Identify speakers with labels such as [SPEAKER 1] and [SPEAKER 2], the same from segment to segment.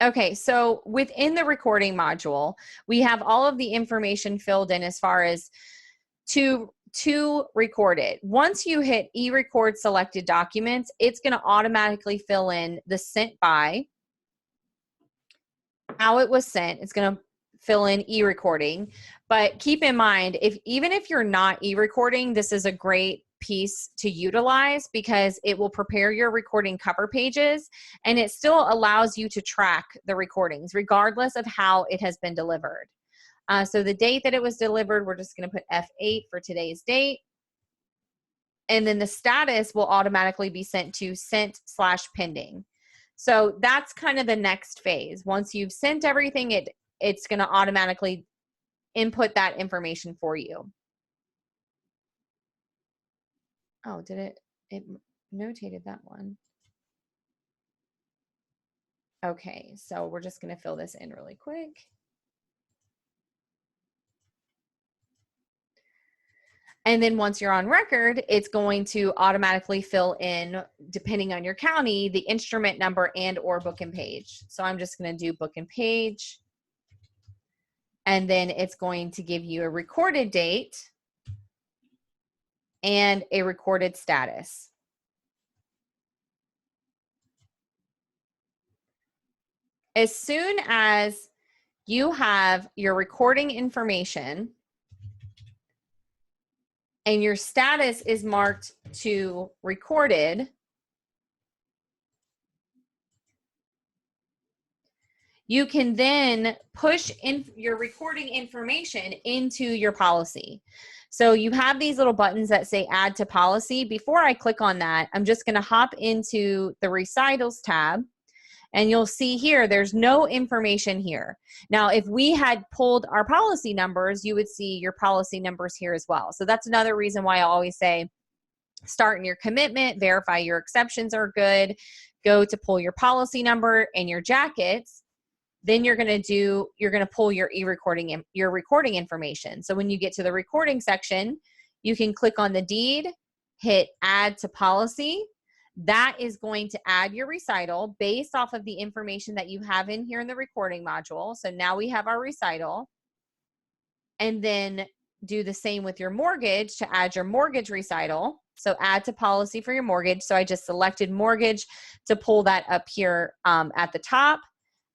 [SPEAKER 1] Okay, so within the recording module, we have all of the information filled in as far as to record it. Once you hit e-record selected documents, it's going to automatically fill in the sent by, how it was sent. It's going to fill in e-recording. But keep in mind, even if you're not e-recording, this is a great piece to utilize because it will prepare your recording cover pages, and it still allows you to track the recordings regardless of how it has been delivered. So the date that it was delivered, we're just going to put F8 for today's date. And then the status will automatically be sent to sent/pending. So that's kind of the next phase. Once you've sent everything, it's going to automatically input that information for you. Oh, did it notated that one. Okay, so we're just going to fill this in really quick. And then once you're on record, it's going to automatically fill in, depending on your county, the instrument number and or book and page. So I'm just going to do book and page. And then it's going to give you a recorded date and a recorded status. As soon as you have your recording information and your status is marked to recorded, you can then push in your recording information into your policy. So you have these little buttons that say add to policy. Before I click on that, I'm just going to hop into the recitals tab. And you'll see here, there's no information here. Now, if we had pulled our policy numbers, you would see your policy numbers here as well. So that's another reason why I always say, start in your commitment, verify your exceptions are good, go to pull your policy number and your jackets. Then you're going to pull your e-recording, your recording information. So when you get to the recording section, you can click on the deed, hit add to policy. That is going to add your recital based off of the information that you have in here in the recording module. So now we have our recital. And then do the same with your mortgage to add your mortgage recital. So add to policy for your mortgage. So I just selected mortgage to pull that up here at the top,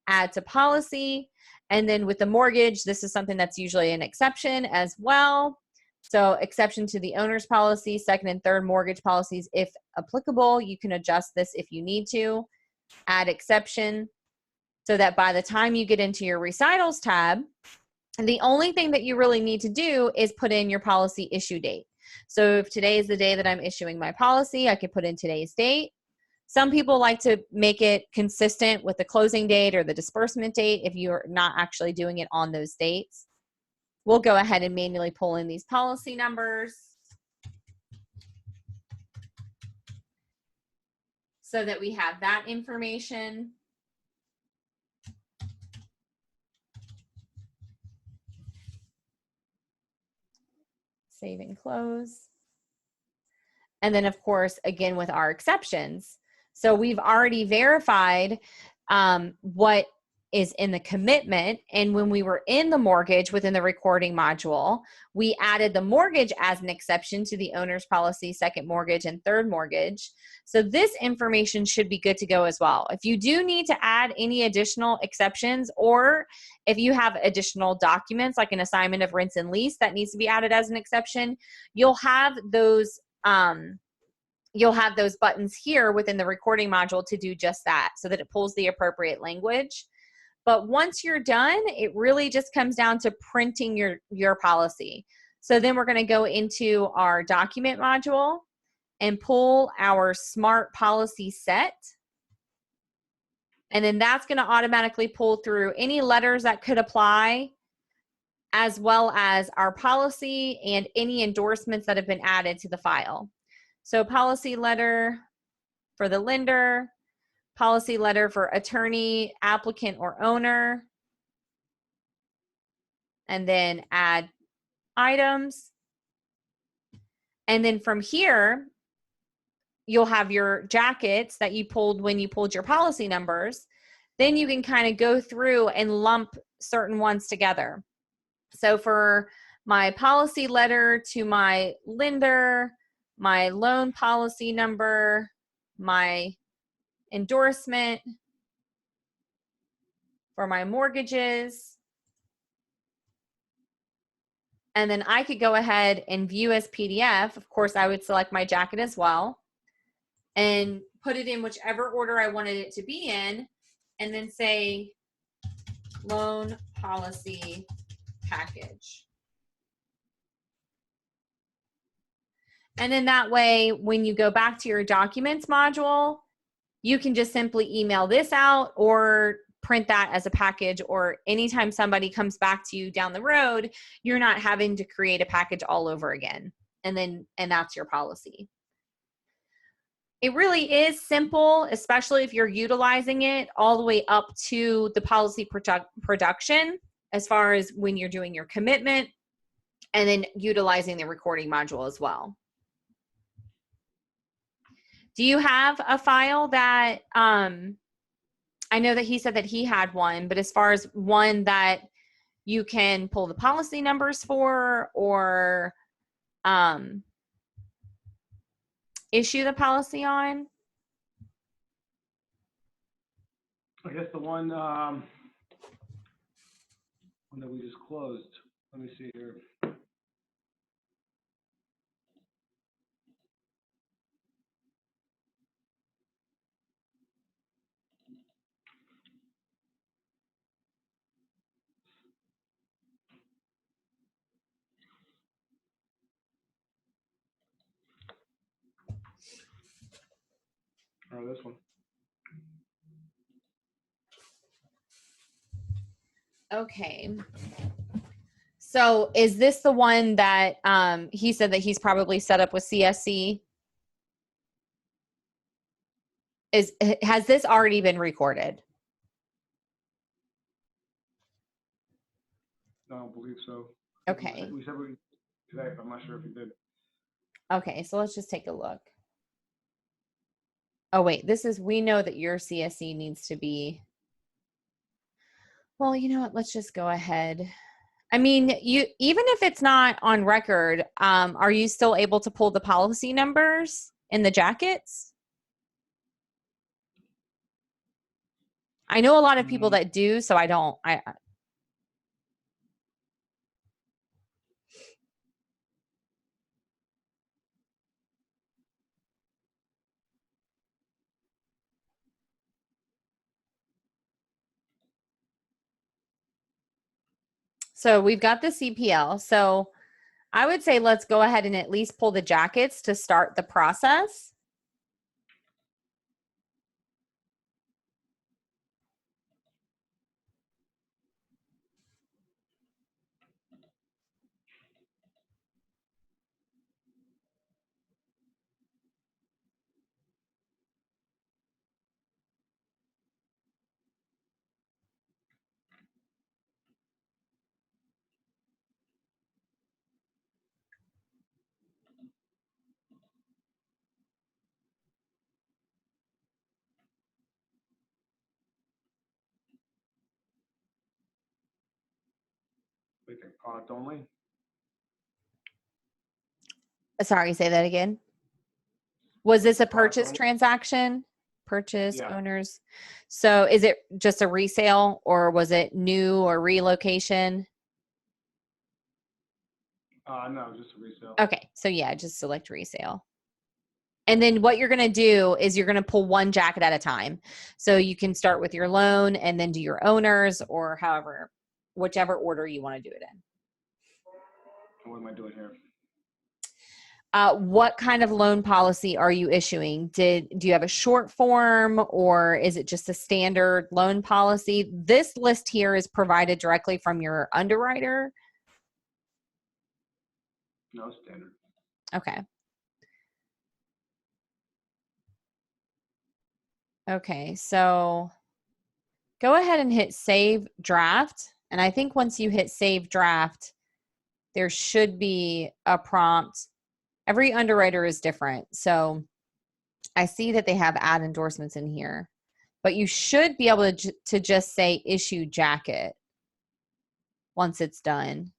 [SPEAKER 1] add to policy. And then with the mortgage, this is something that's usually an exception as well. So exception to the owner's policy, second and third mortgage policies, if applicable. You can adjust this if you need to. Add exception so that by the time you get into your recitals tab, the only thing that you really need to do is put in your policy issue date. So if today is the day that I'm issuing my policy, I could put in today's date. Some people like to make it consistent with the closing date or the disbursement date if you're not actually doing it on those dates. We'll go ahead and manually pull in these policy numbers so that we have that information. Save and close. And then, of course, again, with our exceptions. So we've already verified what is in the commitment. And when we were in the mortgage within the recording module, we added the mortgage as an exception to the owner's policy, second mortgage, and third mortgage. So this information should be good to go as well. If you do need to add any additional exceptions, or if you have additional documents like an assignment of rents and lease that needs to be added as an exception, you'll have those buttons here within the recording module to do just that, so that it pulls the appropriate language. But once you're done, it really just comes down to printing your policy. So then we're going to go into our document module and pull our smart policy set. And then that's going to automatically pull through any letters that could apply, as well as our policy and any endorsements that have been added to the file. So policy letter for the lender, policy letter for attorney, applicant, or owner, and then add items. And then from here, you'll have your jackets that you pulled when you pulled your policy numbers. then you can kind of go through and lump certain ones together. So for my policy letter to my lender, my loan policy number, my endorsement for my mortgages, and then I could go ahead and view as PDF. Of course, I would select my jacket as well and put it in whichever order I wanted it to be in, and then say loan policy package. And then that way, when you go back to your documents module, you can just simply email this out or print that as a package, or anytime somebody comes back to you down the road, you're not having to create a package all over again. And that's your policy. It really is simple, especially if you're utilizing it all the way up to the policy production, as far as when you're doing your commitment and then utilizing the recording module as well. Do you have a file that, I know that he said that he had one, but as far as one that you can pull the policy numbers for, or issue the policy on?
[SPEAKER 2] I guess the one that we just closed. Let me see here. Oh, this one.
[SPEAKER 1] Okay. So is this the one that he said that he's probably set up with CSC? Has this already been recorded?
[SPEAKER 2] I don't believe so.
[SPEAKER 1] Okay.
[SPEAKER 2] We said we today, but I'm not sure if we did.
[SPEAKER 1] Okay, so let's just take a look. Oh wait, we know that your CSC needs to be, well, you know what, let's just go ahead. I mean, even if it's not on record, are you still able to pull the policy numbers in the jackets? I know a lot of people that do, so I don't. So we've got the CPL. So I would say let's go ahead and at least pull the jackets to start the process.
[SPEAKER 2] We can product only.
[SPEAKER 1] Sorry, say that again. Was this a purchase transaction? Purchase, yeah. Owners. So is it just a resale, or was it new or relocation?
[SPEAKER 2] No, just a resale.
[SPEAKER 1] Okay, so yeah, just select resale. And then what you're going to do is you're going to pull one jacket at a time. So you can start with your loan and then do your owners, or however, whichever order you want to do it in.
[SPEAKER 2] What am I doing here?
[SPEAKER 1] What kind of loan policy are you issuing? Do you have a short form, or is it just a standard loan policy? This list here is provided directly from your underwriter.
[SPEAKER 2] No, standard.
[SPEAKER 1] Okay. Okay, so go ahead and hit save draft. And I think once you hit save draft, there should be a prompt. Every underwriter is different. So I see that they have add endorsements in here. but you should be able to just say issue jacket once it's done.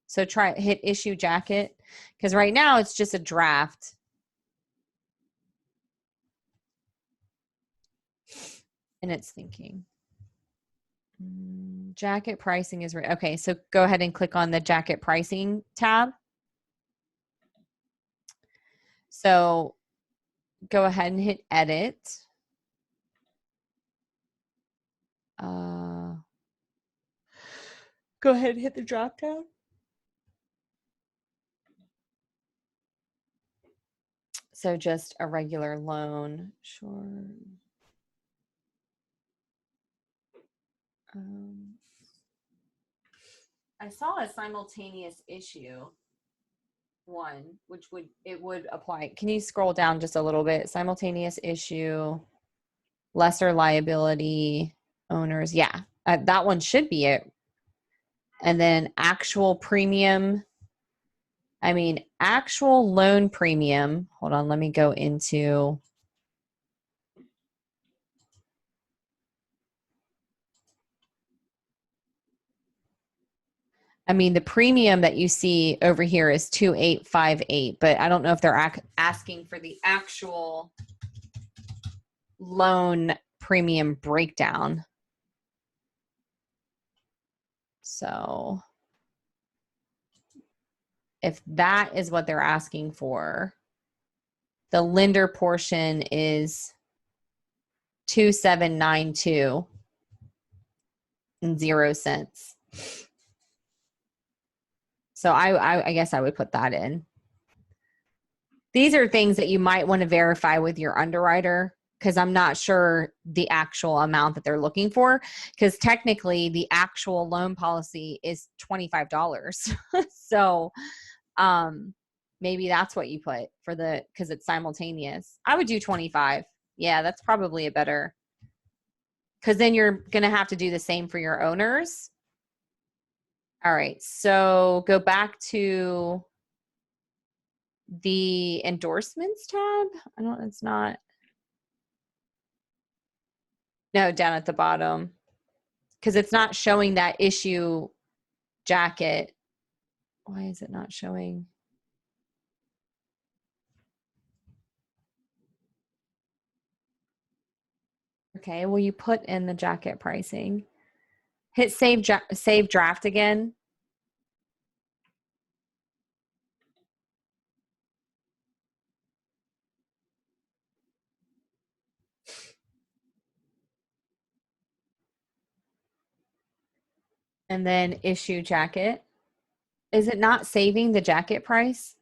[SPEAKER 1] So hit issue jacket, because right now it's just a draft. And it's thinking. Jacket pricing is right. Okay, so go ahead and click on the jacket pricing tab. So go ahead and hit edit. Go ahead and hit the drop down. So just a regular loan, sure. I saw a simultaneous issue one, which would apply. Can you scroll down just a little bit? Simultaneous issue, lesser liability owners. Yeah, that one should be it. And then actual premium. I mean, actual loan premium. Hold on, let me go into. I mean, the premium that you see over here is 2858, but I don't know if they're asking for the actual loan premium breakdown. So if that is what they're asking for, the lender portion is 2792 and 0 cents. So I guess I would put that in. These are things that you might want to verify with your underwriter, because I'm not sure the actual amount that they're looking for, because technically the actual loan policy is $25. So maybe that's what you put for because it's simultaneous. I would do 25. Yeah, that's probably a better, because then you're going to have to do the same for your owners. All right, so go back to the endorsements tab. It's not. No, down at the bottom, because it's not showing that issue jacket. Why is it not showing? Okay, well, you put in the jacket pricing. Hit save draft again. And then issue jacket. Is it not saving the jacket price?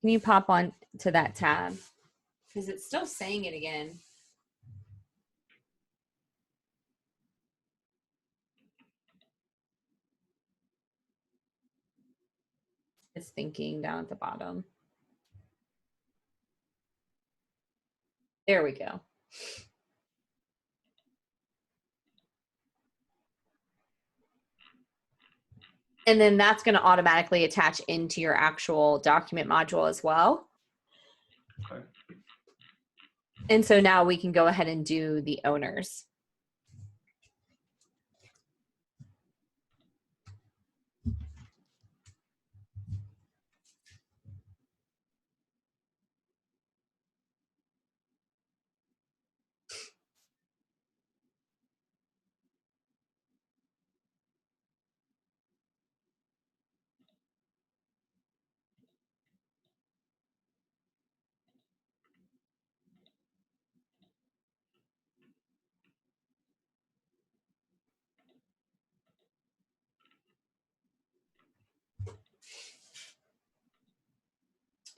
[SPEAKER 1] Can you pop on to that tab? Because it's still saying it again. It's thinking down at the bottom. There we go. And then that's going to automatically attach into your actual document module as well.
[SPEAKER 2] Okay.
[SPEAKER 1] And so now we can go ahead and do the owners.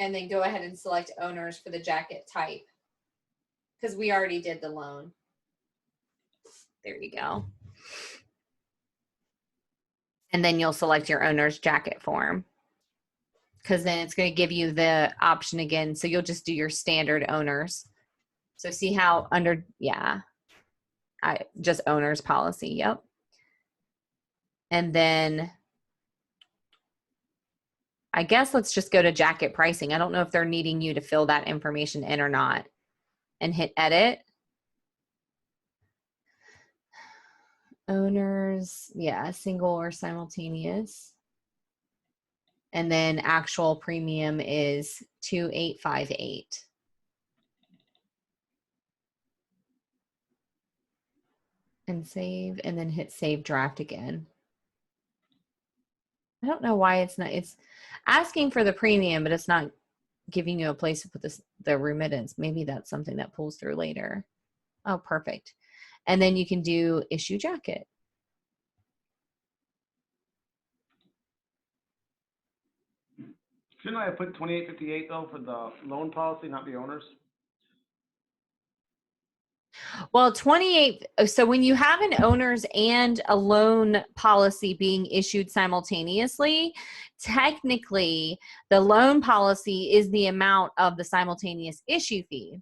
[SPEAKER 1] And then go ahead and select owners for the jacket type, because we already did the loan. There you go. And then you'll select your owner's jacket form, because then it's going to give you the option again. So you'll just do your standard owners. So see how under, yeah, just owner's policy. Yep. And then I guess let's just go to jacket pricing. I don't know if they're needing you to fill that information in or not. And hit edit. Owners, yeah, single or simultaneous. And then actual premium is 2858. And save, and then hit save draft again. I don't know why it's asking for the premium, but it's not giving you a place to put the remittance. Maybe that's something that pulls through later. Oh, perfect. And then you can do issue jacket.
[SPEAKER 2] Shouldn't I have put 2858 though for the loan policy, not the owners?
[SPEAKER 1] Well, 28, so when you have an owner's and a loan policy being issued simultaneously, technically the loan policy is the amount of the simultaneous issue fee.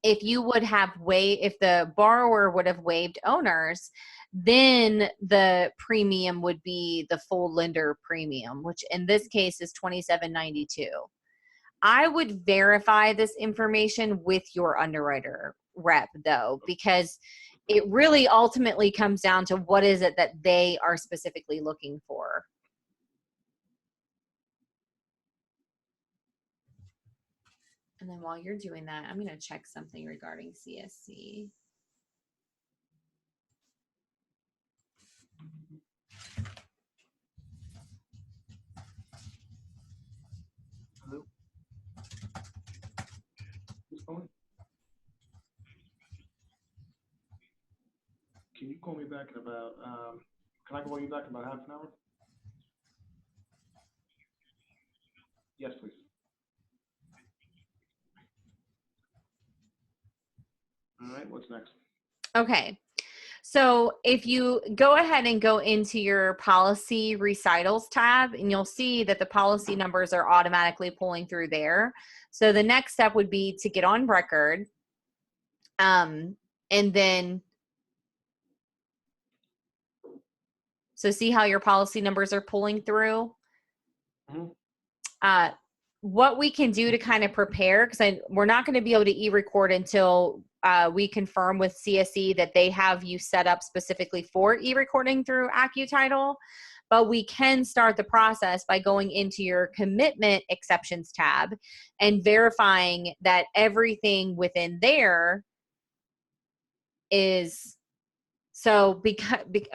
[SPEAKER 1] If you would have if the borrower would have waived owners, then the premium would be the full lender premium, which in this case is $27.92. I would verify this information with your underwriter rep though, because it really ultimately comes down to what is it that they are specifically looking for. And then while you're doing that, I'm going to check something regarding CSC.
[SPEAKER 2] Hello? Who's calling? Can you call me back in about, can I call you back in about half an hour? Yes, please. All right, what's next?
[SPEAKER 1] Okay. So if you go ahead and go into your policy recitals tab, and you'll see that the policy numbers are automatically pulling through there. So the next step would be to get on record. And then, so see how your policy numbers are pulling through?
[SPEAKER 2] Mm-hmm.
[SPEAKER 1] What we can do to kind of prepare, because we're not going to be able to e-record until we confirm with CSE that they have you set up specifically for e-recording through AccuTitle, but we can start the process by going into your commitment exceptions tab and verifying that everything within there is so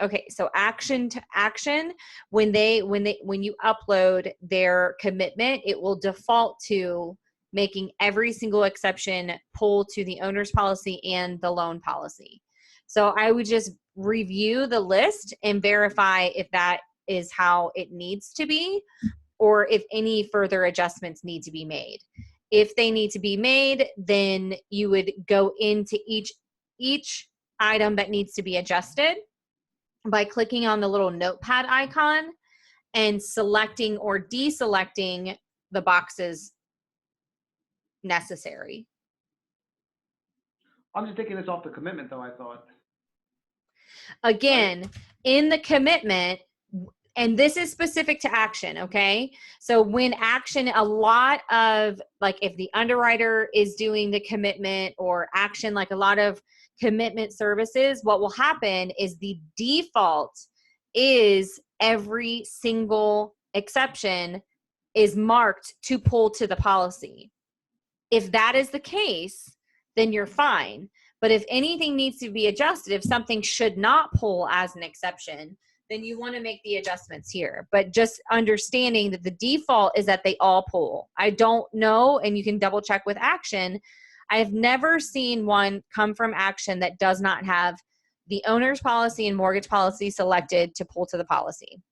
[SPEAKER 1] okay, so action to action, when you upload their commitment, it will default to making every single exception pull to the owner's policy and the loan policy. So I would just review the list and verify if that is how it needs to be, or if any further adjustments need to be made. If they need to be made, then you would go into each item that needs to be adjusted by clicking on the little notepad icon and selecting or deselecting the boxes necessary.
[SPEAKER 2] I'm just taking this off the commitment though, I thought.
[SPEAKER 1] Again, in the commitment, and this is specific to action, okay? So when action, a lot of, like if the underwriter is doing the commitment or action, like a lot of commitment services, what will happen is the default is every single exception is marked to pull to the policy. If that is the case, then you're fine. But if anything needs to be adjusted, if something should not pull as an exception, then you want to make the adjustments here. But just understanding that the default is that they all pull. I don't know, and you can double check with action. I have never seen one come from action that does not have the owner's policy and mortgage policy selected to pull to the policy.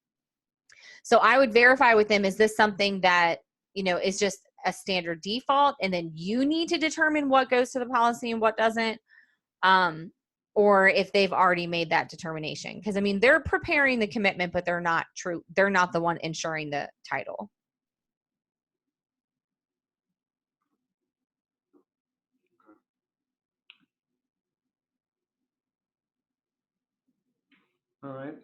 [SPEAKER 1] So I would verify with them, is this something that, is just a standard default, and then you need to determine what goes to the policy and what doesn't, or if they've already made that determination. Because they're preparing the commitment, but they're not the one ensuring the title.
[SPEAKER 2] All right.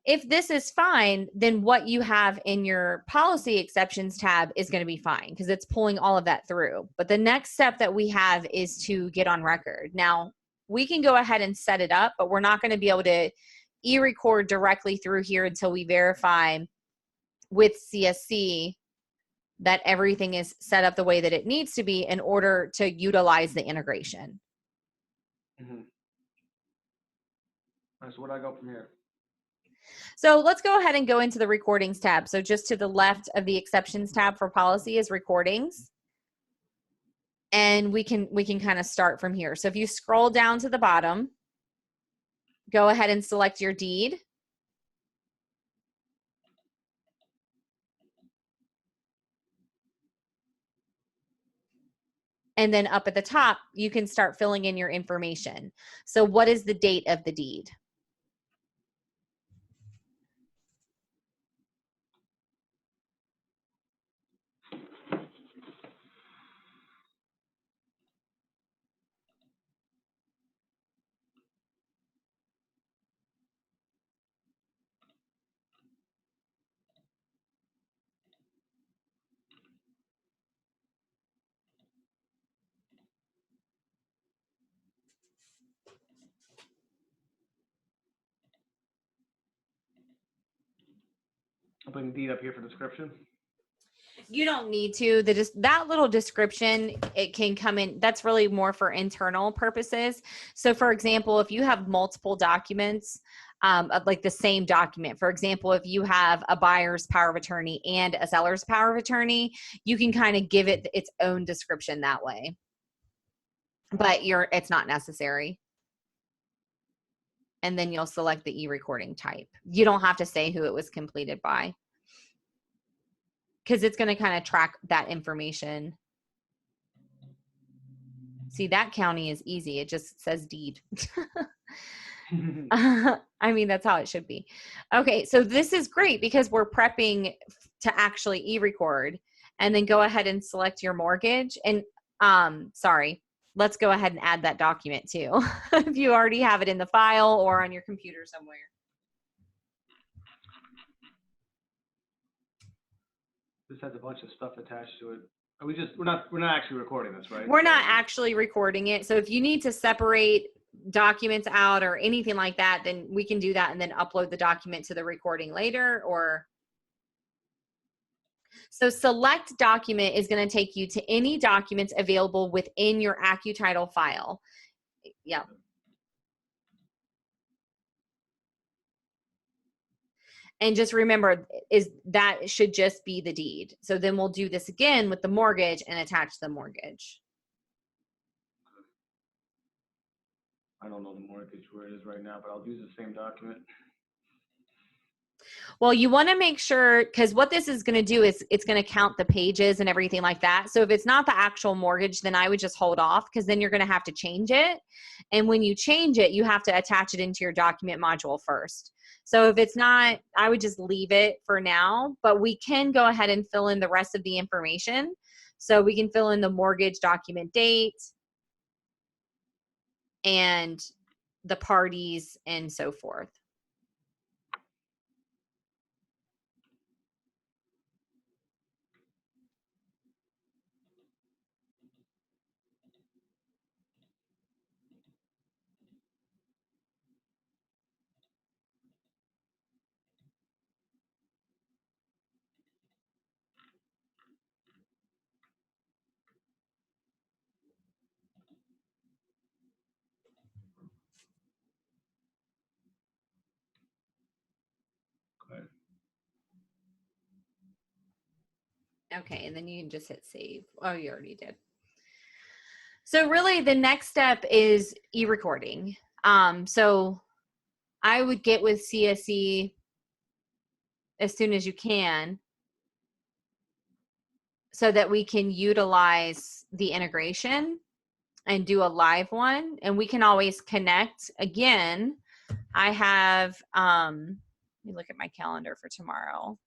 [SPEAKER 1] if this is fine, then what you have in your policy exceptions tab is going to be fine because it's pulling all of that through. But the next step that we have is to get on record. Now, we can go ahead and set it up, but we're not going to be able to e-record directly through here until we verify with CSC that everything is set up the way that it needs to be in order to utilize the integration.
[SPEAKER 2] Mm-hmm. All right, so where do I go from here?
[SPEAKER 1] So let's go ahead and go into the recordings tab. So just to the left of the exceptions tab for policy is recordings. And we can kind of start from here. So if you scroll down to the bottom, go ahead and select your deed. And then up at the top, you can start filling in your information. So what is the date of the deed?
[SPEAKER 2] I'm putting deed up here for description.
[SPEAKER 1] You don't need to. That little description, it can come in. That's really more for internal purposes. So for example, if you have multiple documents, like the same document, for example, if you have a buyer's power of attorney and a seller's power of attorney, you can kind of give it its own description that way. But it's not necessary. And then you'll select the e-recording type. You don't have to say who it was completed by, because it's going to kind of track that information. See, that county is easy. It just says deed. I mean, that's how it should be. Okay, so this is great because we're prepping to actually e-record, and then go ahead and select your mortgage. And sorry, let's go ahead and add that document too. If you already have it in the file or on your computer somewhere.
[SPEAKER 2] This has a bunch of stuff attached to it. We're not actually recording this, right?
[SPEAKER 1] We're not actually recording it. So if you need to separate documents out or anything like that, then we can do that and then upload the document to the recording later. Or so select document is going to take you to any documents available within your AccuTitle file. Yeah. And just remember, that should just be the deed. So then we'll do this again with the mortgage and attach the mortgage.
[SPEAKER 2] I don't know the mortgage where it is right now, but I'll use the same document.
[SPEAKER 1] Well, you want to make sure, because what this is going to do is it's going to count the pages and everything like that. So if it's not the actual mortgage, then I would just hold off, because then you're going to have to change it. And when you change it, you have to attach it into your document module first. So if it's not, I would just leave it for now, but we can go ahead and fill in the rest of the information. So we can fill in the mortgage document date and the parties and so forth. Okay, and then you can just hit save. Oh, you already did. So really the next step is e-recording. So I would get with CSE as soon as you can so that we can utilize the integration and do a live one. And we can always connect again. I have, let me look at my calendar for tomorrow.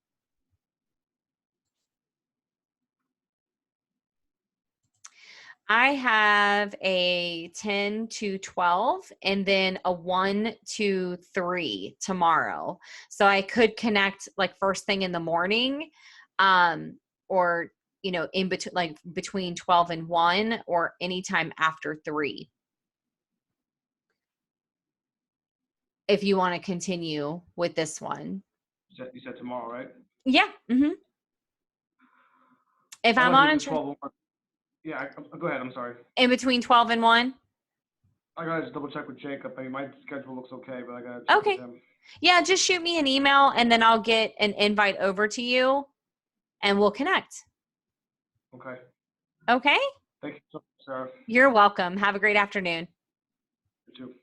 [SPEAKER 1] I have a 10 to 12 and then a 1 to 3 tomorrow. So I could connect like first thing in the morning, or, you know, in between, like between 12 and 1 or anytime after 3. If you want to continue with this one.
[SPEAKER 2] You said tomorrow, right?
[SPEAKER 1] Yeah. If
[SPEAKER 2] I'd
[SPEAKER 1] I'm
[SPEAKER 2] like to
[SPEAKER 1] on
[SPEAKER 2] do
[SPEAKER 1] a
[SPEAKER 2] the 12 more. Yeah, go ahead. I'm sorry.
[SPEAKER 1] in between 12 and 1.
[SPEAKER 2] I gotta just double check with Jacob. I mean, my schedule looks okay, but I gotta check with
[SPEAKER 1] Okay.
[SPEAKER 2] him.
[SPEAKER 1] Yeah, just shoot me an email and then I'll get an invite over to you and we'll connect.
[SPEAKER 2] Okay.
[SPEAKER 1] Okay?
[SPEAKER 2] Thank you so much, Sarah.
[SPEAKER 1] You're welcome. Have a great afternoon.
[SPEAKER 2] You too.